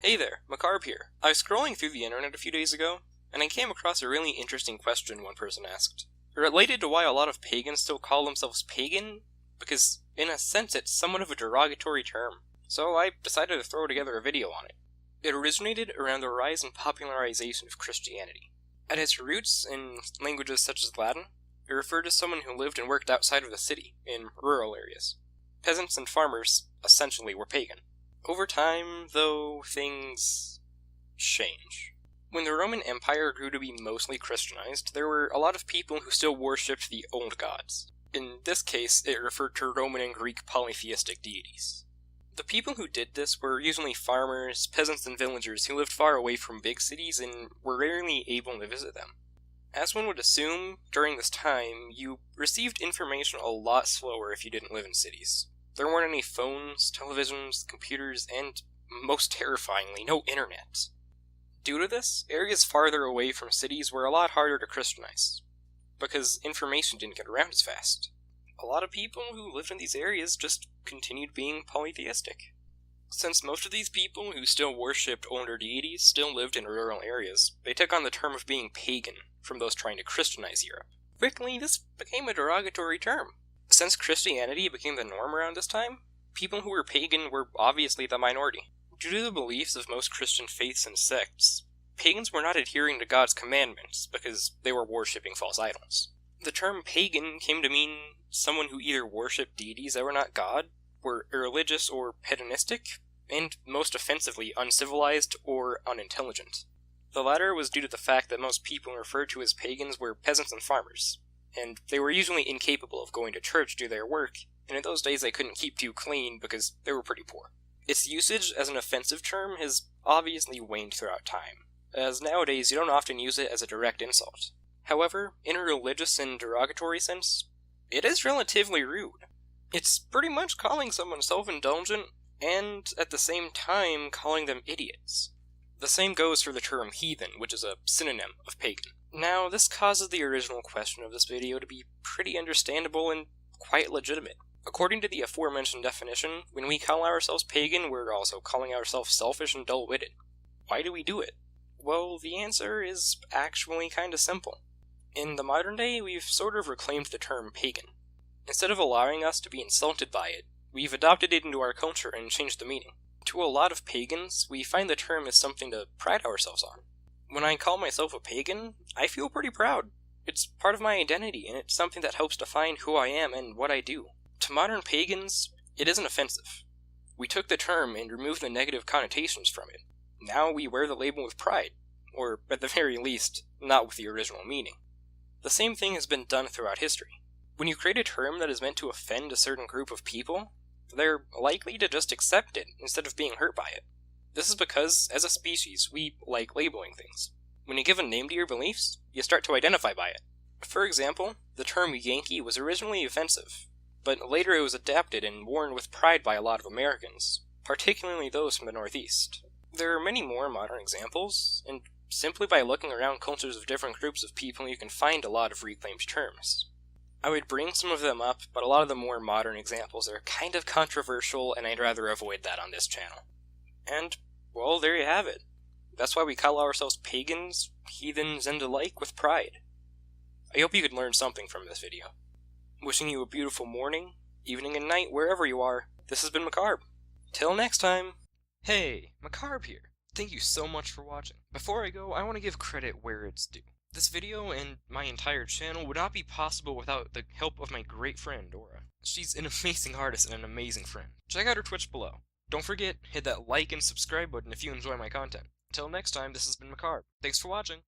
Hey there, Macarb here. I was scrolling through the internet a few days ago, and I came across a really interesting question one person asked. It related to why a lot of pagans still call themselves pagan, because in a sense it's somewhat of a derogatory term. So I decided to throw together a video on it. It originated around the rise and popularization of Christianity. At its roots, in languages such as Latin, it referred to someone who lived and worked outside of the city, in rural areas. Peasants and farmers, essentially, were pagan. Over time, though, things change. When the Roman Empire grew to be mostly Christianized, there were a lot of people who still worshipped the old gods. In this case, it referred to Roman and Greek polytheistic deities. The people who did this were usually farmers, peasants, and villagers who lived far away from big cities and were rarely able to visit them. As one would assume, during this time, you received information a lot slower if you didn't live in cities. There weren't any phones, televisions, computers, and, most terrifyingly, no internet. Due to this, areas farther away from cities were a lot harder to Christianize, because information didn't get around as fast. A lot of people who lived in these areas just continued being polytheistic. Since most of these people who still worshipped older deities still lived in rural areas, they took on the term of being pagan from those trying to Christianize Europe. Quickly, this became a derogatory term. Since Christianity became the norm around this time, people who were pagan were obviously the minority. Due to the beliefs of most Christian faiths and sects, pagans were not adhering to God's commandments because they were worshipping false idols. The term pagan came to mean someone who either worshipped deities that were not God, were irreligious or hedonistic, and most offensively uncivilized or unintelligent. The latter was due to the fact that most people referred to as pagans were peasants and farmers, and they were usually incapable of going to church to do their work, and in those days they couldn't keep too clean because they were pretty poor. Its usage as an offensive term has obviously waned throughout time, as nowadays you don't often use it as a direct insult. However, in a religious and derogatory sense, it is relatively rude. It's pretty much calling someone self-indulgent, and at the same time calling them idiots. The same goes for the term heathen, which is a synonym of pagan. Now, this causes the original question of this video to be pretty understandable and quite legitimate. According to the aforementioned definition, when we call ourselves pagan, we're also calling ourselves selfish and dull-witted. Why do we do it? Well, the answer is actually kinda simple. In the modern day, we've sort of reclaimed the term pagan. Instead of allowing us to be insulted by it, we've adopted it into our culture and changed the meaning. To a lot of pagans, we find the term as something to pride ourselves on. When I call myself a pagan, I feel pretty proud. It's part of my identity, and it's something that helps define who I am and what I do. To modern pagans, it isn't offensive. We took the term and removed the negative connotations from it. Now we wear the label with pride, or at the very least, not with the original meaning. The same thing has been done throughout history. When you create a term that is meant to offend a certain group of people, they're likely to just accept it instead of being hurt by it. This is because, as a species, we like labeling things. When you give a name to your beliefs, you start to identify by it. For example, the term Yankee was originally offensive, but later it was adapted and worn with pride by a lot of Americans, particularly those from the Northeast. There are many more modern examples, and simply by looking around cultures of different groups of people you can find a lot of reclaimed terms. I would bring some of them up, but a lot of the more modern examples are kind of controversial, and I'd rather avoid that on this channel. And, well, there you have it. That's why we call ourselves pagans, heathens, and the like with pride. I hope you could learn something from this video. Wishing you a beautiful morning, evening, and night wherever you are. This has been Macarb. Till next time! Hey, Macarb here. Thank you so much for watching. Before I go, I want to give credit where it's due. This video and my entire channel would not be possible without the help of my great friend, Oraa. She's an amazing artist and an amazing friend. Check out her Twitch below. Don't forget, hit that like and subscribe button if you enjoy my content. Until next time, this has been Macarb. Thanks for watching.